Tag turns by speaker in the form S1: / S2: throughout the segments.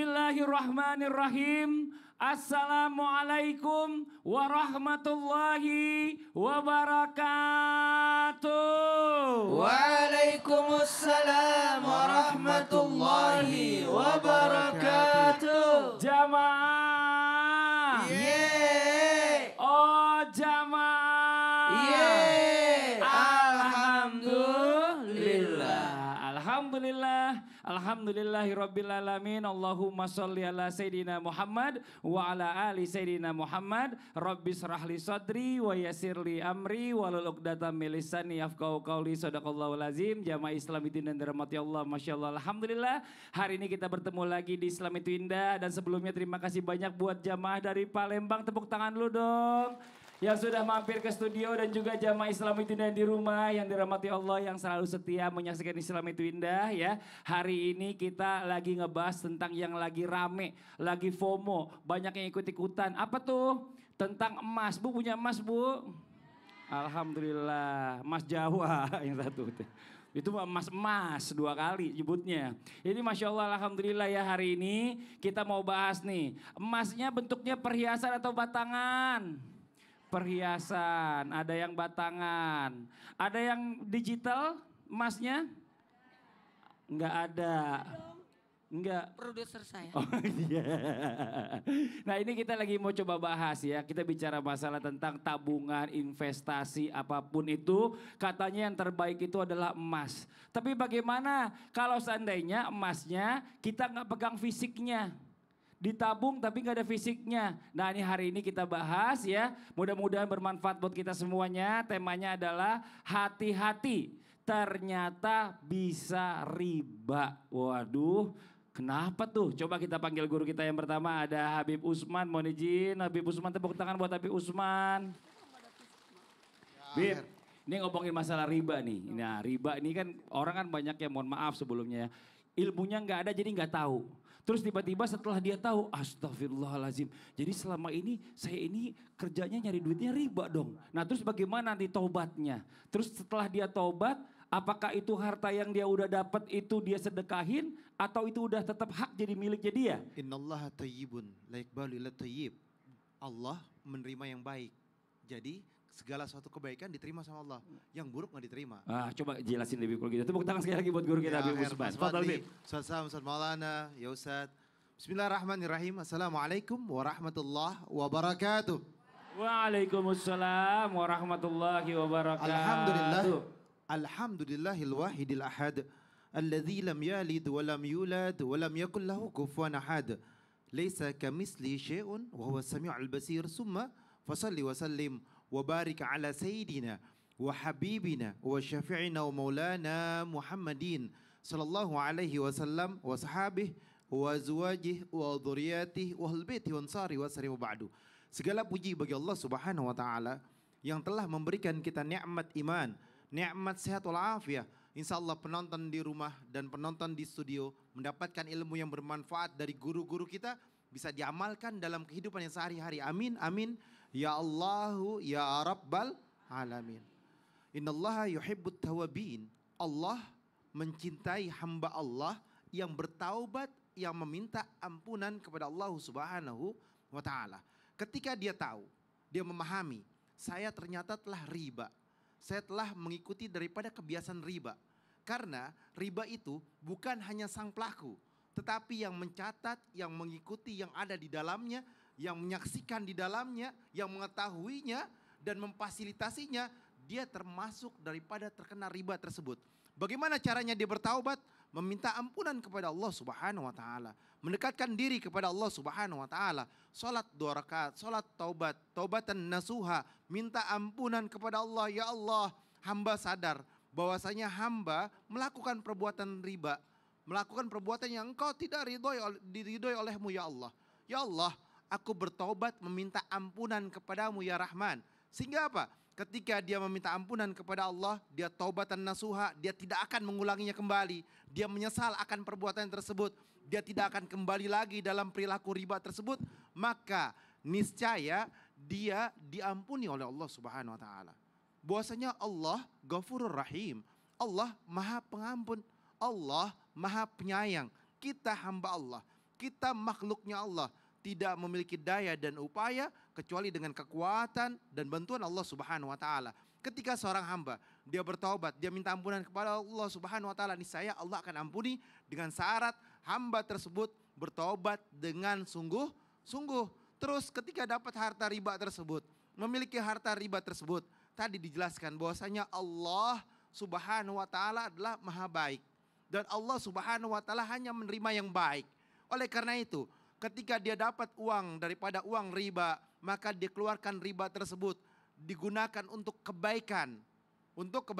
S1: Bismillahirrahmanirrahim. Assalamualaikum warahmatullahi wabarakatuh.
S2: Waalaikumsalam warahmatullahi wabarakatuh.
S1: Jamaah.
S2: Yeay.
S1: Oh jamaah.
S2: Yeay. Alhamdulillah.
S1: Alhamdulillah. Alhamdulillahirrabbilalamin. Allahumma sholli ala Sayyidina Muhammad wa ala ali Sayyidina Muhammad. Rabbi srahli sadri wa yassirli amri walul uqdatam min lisani yafqahu qawli. Shadaqallahul azim. Jamaah Islam itu dan dirahmati Allah, Masya Allah. Alhamdulillah hari ini kita bertemu lagi di Islam itu Indah. Dan sebelumnya terima kasih banyak buat jamaah dari Palembang. Tepuk tangan dulu dong yang sudah mampir ke studio, dan juga jamaah Islam itu Indah di rumah yang dirahmati Allah, yang selalu setia menyaksikan Islam itu Indah ya. Hari ini kita lagi ngebahas tentang yang lagi rame, lagi FOMO, banyak yang ikut-ikutan. Apa tuh? Tentang emas. Bu punya emas, Bu? Alhamdulillah, emas Jawa yang satu. Itu emas-emas 2 kali nyebutnya. Ini Masya Allah, Alhamdulillah ya, hari ini kita mau bahas nih. Emasnya bentuknya perhiasan atau batangan? Perhiasan, ada yang batangan, ada yang digital emasnya? Enggak ada. Enggak.
S2: Produser saya.
S1: Oh iya. Nah ini kita lagi mau coba bahas ya. Kita bicara masalah tentang tabungan, investasi, apapun itu. Katanya yang terbaik itu adalah emas. Tapi bagaimana kalau seandainya emasnya kita nggak pegang fisiknya? Ditabung tapi nggak ada fisiknya. Nah ini hari ini kita bahas ya. Mudah-mudahan bermanfaat buat kita semuanya. Temanya adalah hati-hati. Ternyata bisa riba. Waduh, kenapa tuh? Coba kita panggil guru kita yang pertama, ada Habib Usman. Mohon izin, Habib Usman, tepuk tangan buat Habib Usman. Habib, ini ngomongin masalah riba nih. Nah riba ini kan orang kan banyak yang mohon maaf sebelumnya. Ilmunya nggak ada jadi nggak tahu. Terus tiba-tiba setelah dia tahu, astagfirullahaladzim. Jadi selama ini saya ini kerjanya nyari duitnya riba dong. Nah terus bagaimana nanti taubatnya? Terus setelah dia taubat, apakah itu harta yang dia udah dapat itu dia sedekahin? Atau itu udah tetap hak jadi miliknya dia?
S3: Innallaha thayyibun la yaqbalu illa thayyib. Allah menerima yang baik. Jadi segala suatu kebaikan diterima sama Allah. Yang buruk nggak diterima.
S1: Coba jelasin lebih kalau gitu. Tepuk tangan sekali lagi buat guru kita Habib Usman. Fadal Habib.
S3: Ustaz Maulana, ya Ustaz. Bismillahirrahmanirrahim. Assalamualaikum warahmatullahi wabarakatuh.
S1: Waalaikumsalam warahmatullahi wabarakatuh.
S3: Alhamdulillah. Alhamdulillahil wahidil ahad. Alladzi lam yalid wa lam yulad wa lam yakul lahu kufuwan ahad. Laisa kamitsli syai'un wa huwas samiul basir. Summa fasalli wa sallim وبارك على سيدنا وحبيبنا وشفيعنا ومولانا محمد صلى الله عليه وسلم وصحابه وأزواجه وذرياته وأهل بيته وأنصاره وسلم وبعد. Segala puji bagi Allah Subhanahu wa taala yang telah memberikan kita nikmat iman, nikmat sehat walafiat. Insyaallah penonton di rumah dan penonton di studio mendapatkan ilmu yang bermanfaat dari guru-guru kita, bisa diamalkan dalam kehidupan yang sehari-hari. Amin, amin. Ya Allahu, ya Rabbal Alamin. Innallaha yuhibbut tawabin. Allah mencintai hamba Allah yang bertaubat, yang meminta ampunan kepada Allah Subhanahu wa taala. Ketika dia tahu, dia memahami, saya ternyata telah riba. Saya telah mengikuti daripada kebiasaan riba. Karena riba itu bukan hanya sang pelaku, tetapi yang mencatat, yang mengikuti, yang ada di dalamnya, yang menyaksikan di dalamnya, yang mengetahuinya dan memfasilitasinya, dia termasuk daripada terkena riba tersebut. Bagaimana caranya dia bertaubat? Meminta ampunan kepada Allah Subhanahu wa taala, mendekatkan diri kepada Allah Subhanahu wa taala, salat 2 rakaat, salat taubat, taubatan nasuha, minta ampunan kepada Allah. Ya Allah, hamba sadar bahwasanya hamba melakukan perbuatan riba, melakukan perbuatan yang engkau tidak diridhoi olehmu ya Allah. Ya Allah, aku bertobat meminta ampunan kepadamu ya Rahman. Sehingga apa? Ketika dia meminta ampunan kepada Allah, dia taubatan nasuha, dia tidak akan mengulanginya kembali. Dia menyesal akan perbuatan tersebut. Dia tidak akan kembali lagi dalam perilaku riba tersebut. Maka niscaya dia diampuni oleh Allah Subhanahu wa taala. Bahwasanya Allah Ghafurur Rahim. Allah Maha Pengampun. Allah Maha Penyayang. Kita hamba Allah. Kita makhluknya Allah, tidak memiliki daya dan upaya kecuali dengan kekuatan dan bantuan Allah Subhanahu wa taala. Ketika seorang hamba dia bertaubat, dia minta ampunan kepada Allah Subhanahu wa taala, niscaya Allah akan ampuni dengan syarat hamba tersebut bertaubat dengan sungguh-sungguh. Terus ketika dapat harta riba tersebut, memiliki harta riba tersebut, tadi dijelaskan bahwasanya Allah Subhanahu wa taala adalah maha baik dan Allah Subhanahu wa taala hanya menerima yang baik. Oleh karena itu, ketika dia dapat uang daripada uang riba, maka dia keluarkan riba tersebut digunakan untuk kebaikan. Untuk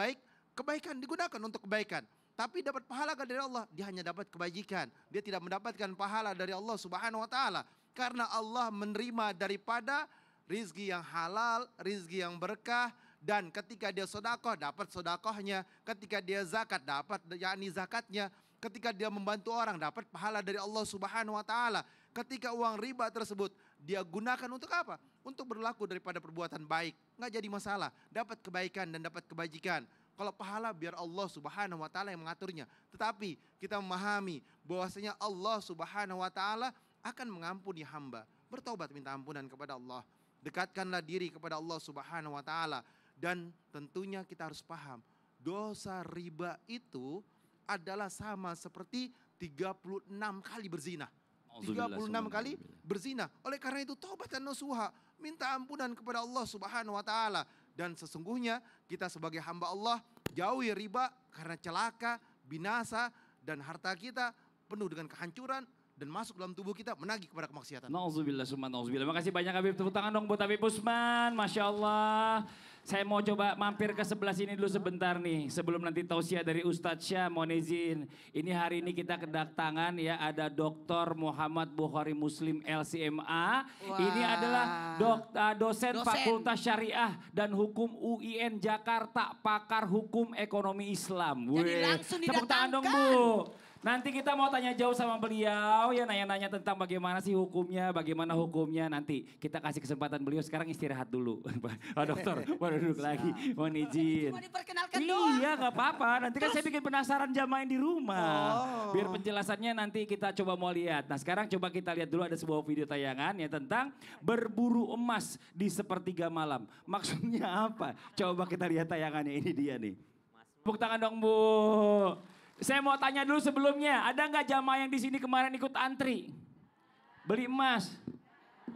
S3: kebaikan digunakan untuk kebaikan. Tapi dapat pahala dari Allah, dia hanya dapat kebajikan. Dia tidak mendapatkan pahala dari Allah Subhanahu wa taala. Karena Allah menerima daripada rizki yang halal, rizki yang berkah. Dan ketika dia sedekah dapat sedekahnya, ketika dia zakat dapat yakni zakatnya, ketika dia membantu orang dapat pahala dari Allah Subhanahu wa taala. Ketika uang riba tersebut dia gunakan untuk apa? Untuk berlaku daripada perbuatan baik, nggak jadi masalah, dapat kebaikan dan dapat kebajikan. Kalau pahala biar Allah Subhanahu wa taala yang mengaturnya. Tetapi kita memahami bahwasanya Allah Subhanahu wa taala akan mengampuni hamba. Bertaubat minta ampunan kepada Allah. Dekatkanlah diri kepada Allah Subhanahu wa taala. Dan tentunya kita harus paham, dosa riba itu adalah sama seperti 36 kali berzina. 36 kali berzina. Oleh karena itu taubatan nasuha, minta ampunan kepada Allah Subhanahu wa taala. Dan sesungguhnya kita sebagai hamba Allah jauhi riba karena celaka, binasa dan harta kita penuh dengan kehancuran dan masuk dalam tubuh kita menagih kepada kemaksiatan.
S1: Nauzubillah summa nauzubillah. Makasih banyak Habib, tepuk tangan dong buat Habib Usman. Masya Allah. Saya mau coba mampir ke sebelah sini dulu sebentar nih. Sebelum nanti tausiah dari Ustadz Syah, mohon izin. Ini hari ini kita kedatangan ya, ada Dr. Muhammad Bukhari Muslim LCMA. Ini adalah dosen Fakultas Syariah dan Hukum UIN Jakarta, pakar hukum ekonomi Islam.
S2: Jadi langsung
S1: tepuk tangan dong Bu. Nanti kita mau tanya jauh sama beliau ya, nanya-nanya tentang bagaimana sih hukumnya, bagaimana hukumnya. Nanti kita kasih kesempatan beliau, sekarang istirahat dulu. Oh dokter, baru duduk lagi, mohon izin.
S2: Cuma diperkenalkan doang.
S1: Iya gak apa-apa, nanti kan saya bikin penasaran jamaah yang di rumah. Biar penjelasannya nanti kita coba mau lihat. Nah sekarang coba kita lihat dulu, ada sebuah video tayangan ya tentang berburu emas di sepertiga malam. Maksudnya apa? Coba kita lihat tayangannya, ini dia nih. Tepuk tangan dong Bu. Saya mau tanya dulu sebelumnya, ada nggak jamaah yang di sini kemarin ikut antri? Beli emas?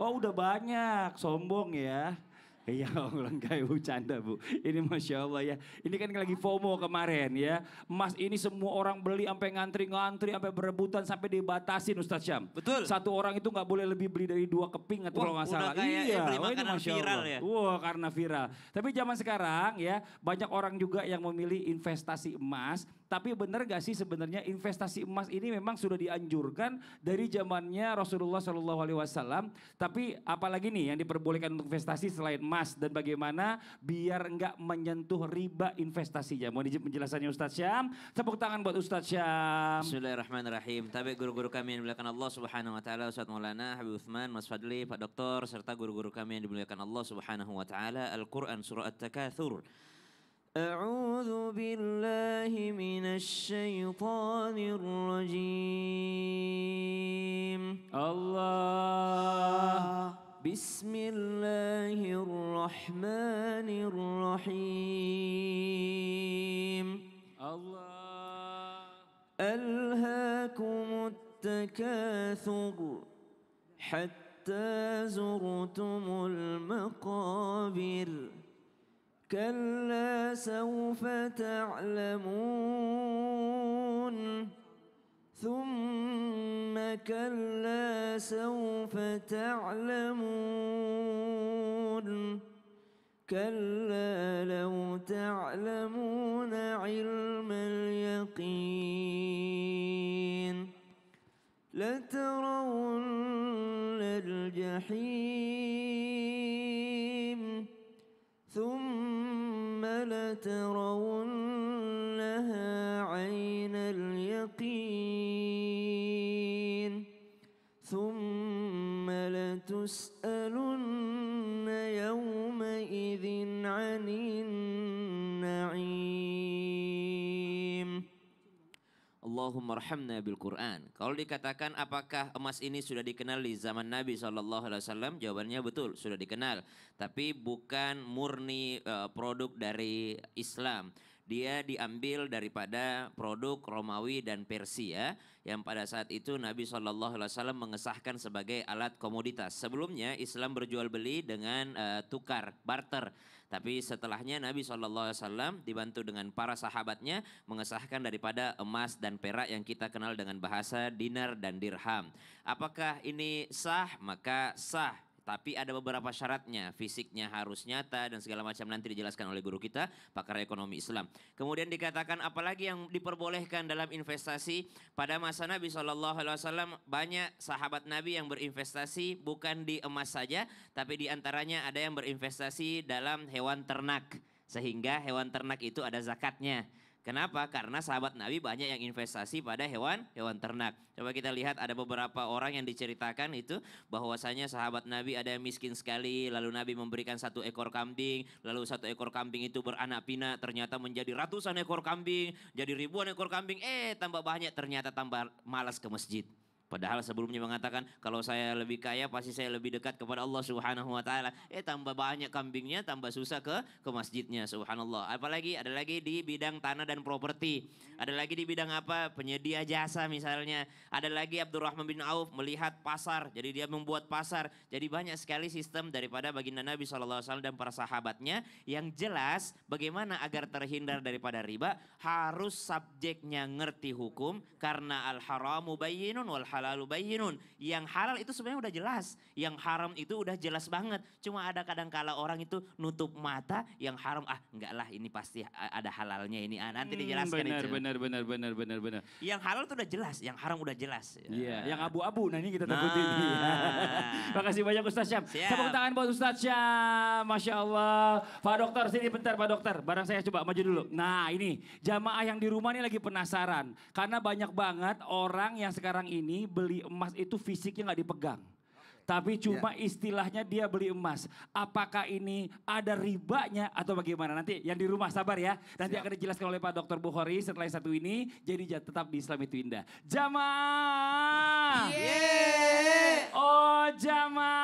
S1: Oh udah banyak, sombong ya. Iya orang kayak bercanda Bu. Ini Masya Allah ya. Ini kan lagi FOMO kemarin ya. Emas ini semua orang beli sampai ngantri-ngantri, sampai berebutan, sampai dibatasin Ustadz Syam.
S4: Betul.
S1: Satu orang itu nggak boleh lebih beli dari 2 keping atau kalau nggak salah.
S4: Iya, beli
S1: wah, ini
S4: makanan
S1: Masya
S4: viral
S1: Allah.
S4: ya.
S1: Wah karena viral. Tapi zaman sekarang ya banyak orang juga yang memilih investasi emas. Tapi benar gak sih sebenarnya investasi emas ini memang sudah dianjurkan dari zamannya Rasulullah SAW. Tapi apalagi nih yang diperbolehkan untuk investasi selain emas dan bagaimana biar enggak menyentuh riba investasinya. Mau penjelasannya Ustadz Syam. Tepuk tangan buat Ustadz Syam.
S4: Bismillahirrahmanirrahim. Tabi guru-guru kami yang dimuliakan Allah Subhanahu wa taala, Ustadz Maulana Habib Utsman, Mas Fadli, Pak Doktor serta guru-guru kami yang dimuliakan Allah Subhanahu wa taala. Al-Qur'an surah At-Takatsur. أعوذ بالله من الشيطان الرجيم
S1: Allah.
S4: بسم الله الرحمن الرحيم
S1: Allah.
S4: ألهاكم التكاثر حتى زرتم المقابر كلا سوف تعلمون ثم كلا سوف تعلمون كلا لو تعلمون علم اليقين لترون الجحيم ثم لترونها عين اليقين ثم لتسألن يومئذ عن النعيم Allahumma arhamna bil Quran. Kalau dikatakan apakah emas ini sudah dikenal di zaman Nabi SAW? Jawabannya betul, sudah dikenal. Tapi bukan murni produk dari Islam. Dia diambil daripada produk Romawi dan Persia yang pada saat itu Nabi SAW mengesahkan sebagai alat komoditas. Sebelumnya Islam berjual beli dengan tukar, barter. Tapi setelahnya Nabi SAW dibantu dengan para sahabatnya mengesahkan daripada emas dan perak yang kita kenal dengan bahasa dinar dan dirham. Apakah ini sah? Maka sah. Tapi ada beberapa syaratnya, fisiknya harus nyata dan segala macam nanti dijelaskan oleh guru kita, pakar ekonomi Islam. Kemudian dikatakan apalagi yang diperbolehkan dalam investasi pada masa Nabi SAW, banyak sahabat Nabi yang berinvestasi bukan di emas saja, tapi diantaranya ada yang berinvestasi dalam hewan ternak, sehingga hewan ternak itu ada zakatnya. Kenapa? Karena sahabat Nabi banyak yang investasi pada hewan ternak. Coba kita lihat ada beberapa orang yang diceritakan itu bahwasanya sahabat Nabi ada yang miskin sekali, lalu Nabi memberikan 1 ekor kambing, lalu 1 ekor kambing itu beranak pinak, ternyata menjadi ratusan ekor kambing, jadi ribuan ekor kambing, tambah banyak, ternyata tambah malas ke masjid. Padahal sebelumnya mengatakan kalau saya lebih kaya pasti saya lebih dekat kepada Allah Subhanahu wa taala. Tambah banyak kambingnya, tambah susah ke masjidnya, subhanallah. Apalagi ada lagi di bidang tanah dan properti. Ada lagi di bidang apa? Penyedia jasa misalnya. Ada lagi Abdurrahman bin Auf melihat pasar, jadi dia membuat pasar. Jadi banyak sekali sistem daripada baginda Nabi SAW dan para sahabatnya. Yang jelas bagaimana agar terhindar daripada riba, harus subjeknya ngerti hukum karena al-haramu bayyinun wal halalu bayyinun. Yang halal itu sebenarnya udah jelas, yang haram itu udah jelas banget. Cuma ada kadang-kala orang itu nutup mata, yang haram enggak lah ini pasti ada halalnya ini. Nanti dijelaskan itu.
S1: Benar.
S4: Yang halal itu udah jelas, yang haram udah jelas.
S1: Iya, yang abu-abu nah ini kita takutin. Makasih banyak Ustaz Syam. Tepuk tangan buat Ustaz Syam. Masya Allah. Pak Dokter sini bentar Pak Dokter. Barang saya coba maju dulu. Nah ini jamaah yang di rumah ini lagi penasaran. Karena banyak banget orang yang sekarang ini beli emas itu fisiknya nggak dipegang. Tapi cuma istilahnya dia beli emas. Apakah ini ada ribanya atau bagaimana? Nanti yang di rumah sabar ya. Nanti akan dijelaskan oleh Pak Dr. Bukhari setelah yang satu ini. Jadi tetap di Islam itu indah. Jamaah. Oh jamaah.